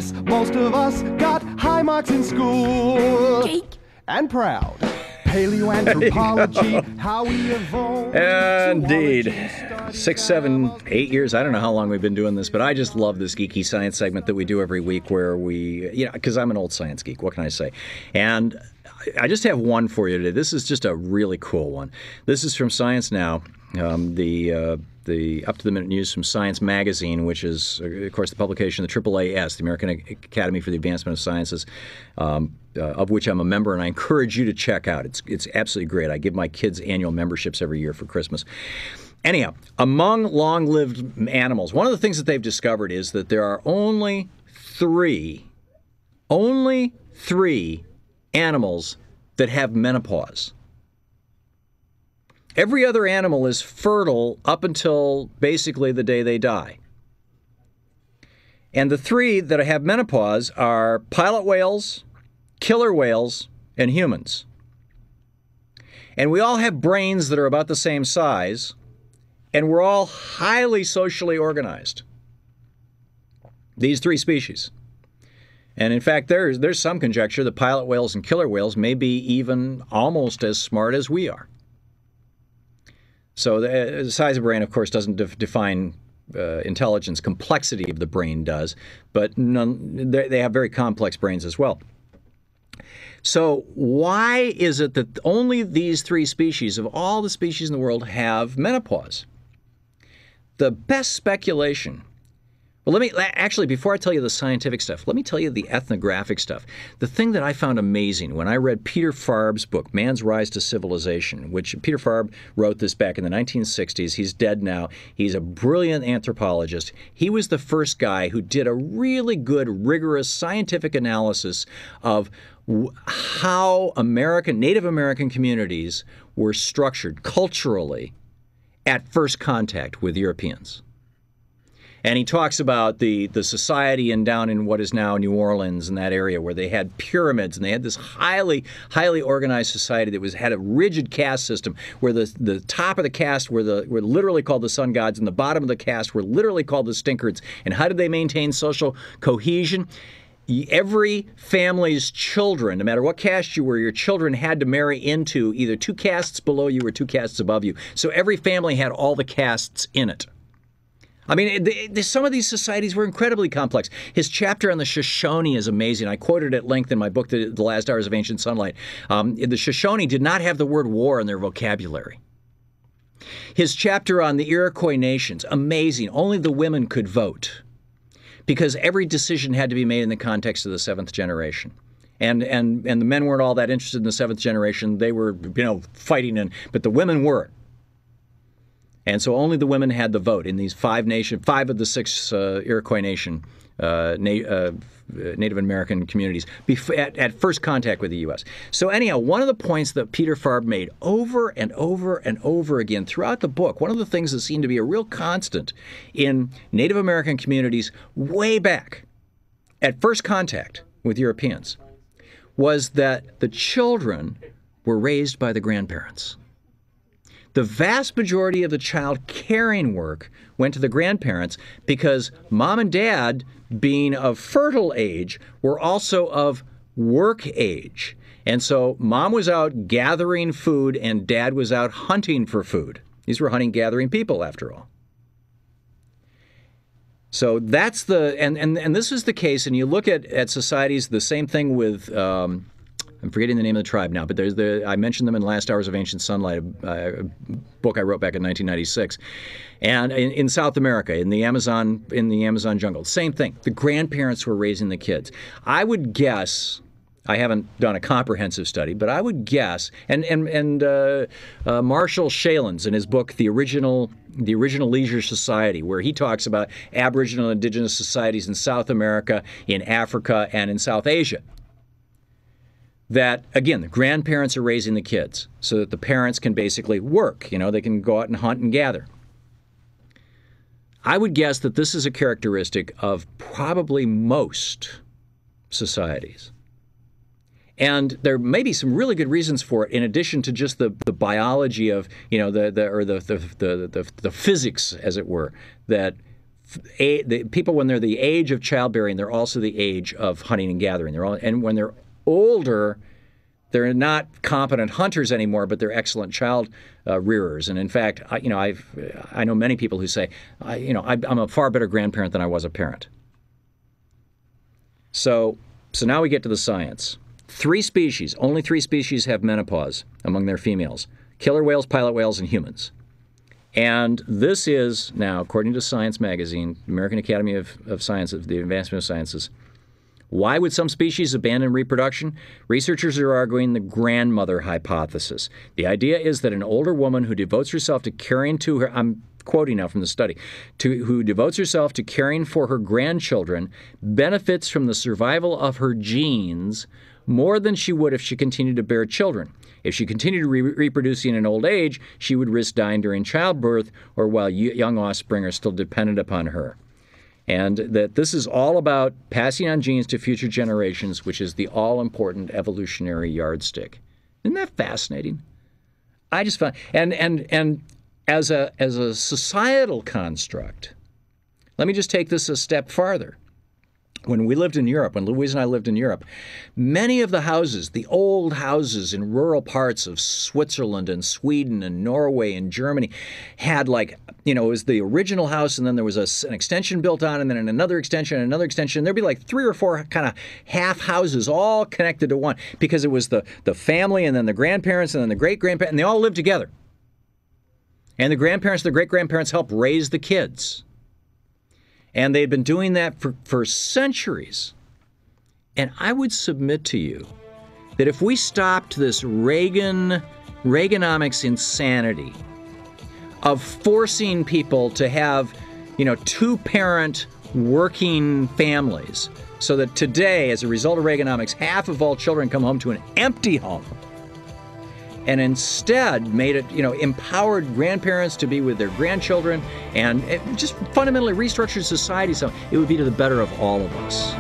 Yes, most of us got high marks in school. Geek. And proud. Paleoanthropology, how we evolved. Indeed. 6, 7, 8 years. I don't know how long we've been doing this, but I just love this geeky science segment that we do every week where we, because I'm an old science geek. What can I say? And I just have one for you today. This is just a really cool one. This is from Science Now, the up-to-the-minute news from Science Magazine, which is, of course, the publication of the AAAS, the American Academy for the Advancement of Sciences, of which I'm a member, and I encourage you to check out. It's absolutely great. I give my kids annual memberships every year for Christmas. Anyhow, among long-lived animals, one of the things that they've discovered is that there are only three animals that have menopause. Every other animal is fertile up until basically the day they die. And the three that have menopause are pilot whales, killer whales, and humans. And we all have brains that are about the same size, and we're all highly socially organized. These three species. And in fact, there's some conjecture that pilot whales and killer whales may be even almost as smart as we are. So the size of the brain, of course, doesn't define intelligence. Complexity of the brain does, but they have very complex brains as well. So why is it that only these three species of all the species in the world have menopause? The best speculation. Well, actually, before I tell you the scientific stuff, let me tell you the ethnographic stuff. The thing that I found amazing when I read Peter Farb's book, Man's Rise to Civilization, which Peter Farb wrote this back in the 1960s. He's dead now. He's a brilliant anthropologist. He was the first guy who did a really good, rigorous scientific analysis of how Native American communities were structured culturally at first contact with Europeans. And he talks about the society down in what is now New Orleans and that area where they had pyramids and they had this highly organized society that had a rigid caste system where the top of the caste were literally called the sun gods and the bottom of the caste were literally called the stinkards. And how did they maintain social cohesion? Every family's children, no matter what caste you were, your children had to marry into either two castes below you or two castes above you. So every family had all the castes in it. I mean, some of these societies were incredibly complex. His chapter on the Shoshone is amazing. I quoted at length in my book, The Last Hours of Ancient Sunlight. The Shoshone did not have the word war in their vocabulary. His chapter on the Iroquois nations, amazing. Only the women could vote because every decision had to be made in the context of the seventh generation. And the men weren't all that interested in the seventh generation. They were, fighting, but the women were. And so only the women had the vote in these five of the six Iroquois Nation Native American communities at first contact with the U.S. So anyhow, one of the points that Peter Farb made over and over and over again throughout the book, one of the things that seemed to be a real constant in Native American communities way back at first contact with Europeans, was that the children were raised by the grandparents. The vast majority of the child caring work went to the grandparents because mom and dad, being of fertile age, were also of work age. And so mom was out gathering food and dad was out hunting for food. These were hunting, gathering people, after all. So that's and this is the case, and you look at societies, the same thing with I'm forgetting the name of the tribe now, but I mentioned them in Last Hours of Ancient Sunlight, a book I wrote back in 1996. And in South America, in the Amazon jungle, same thing. The grandparents were raising the kids. I would guess, I haven't done a comprehensive study, but I would guess, and Marshall Shalins in his book, The Original Leisure Society, where he talks about Aboriginal and Indigenous societies in South America, in Africa, and in South Asia. That, again, the grandparents are raising the kids so that the parents can basically work. They can go out and hunt and gather. I would guess that this is a characteristic of probably most societies. And there may be some really good reasons for it, in addition to just the biology of, the physics, as it were, that the people, when they're the age of childbearing, they're also the age of hunting and gathering. And when they're older, they're not competent hunters anymore, but they're excellent child rearers. And in fact, I know many people who say, I'm a far better grandparent than I was a parent. So now we get to the science. Only three species have menopause among their females: killer whales, pilot whales, and humans. And this is now, according to Science Magazine, American Academy of Sciences, the Advancement of Sciences. Why would some species abandon reproduction? Researchers are arguing the grandmother hypothesis. The idea is that an older woman who devotes herself to caring to her, I'm quoting now from the study, who devotes herself to caring for her grandchildren benefits from the survival of her genes more than she would if she continued to bear children. If she continued reproducing in old age, she would risk dying during childbirth or while young offspring are still dependent upon her. And that this is all about passing on genes to future generations, which is the all-important evolutionary yardstick. Isn't that fascinating? I just find, and as a societal construct, let me just take this a step farther. When we lived in Europe, when Louise and I lived in Europe, many of the houses, the old houses in rural parts of Switzerland and Sweden and Norway and Germany had it was the original house, and then there was an extension built on, and then another extension, and another extension. There'd be like 3 or 4 kind of half houses all connected to one, because it was the family and then the grandparents and then the great-grandparents, and they all lived together. And the grandparents, the great-grandparents helped raise the kids. And they'd been doing that for centuries. And I would submit to you that if we stopped this Reaganomics insanity of forcing people to have, 2-parent working families, so that today, as a result of Reaganomics, half of all children come home to an empty home, and instead made it, empowered grandparents to be with their grandchildren, and it just fundamentally restructured society, so it would be to the better of all of us.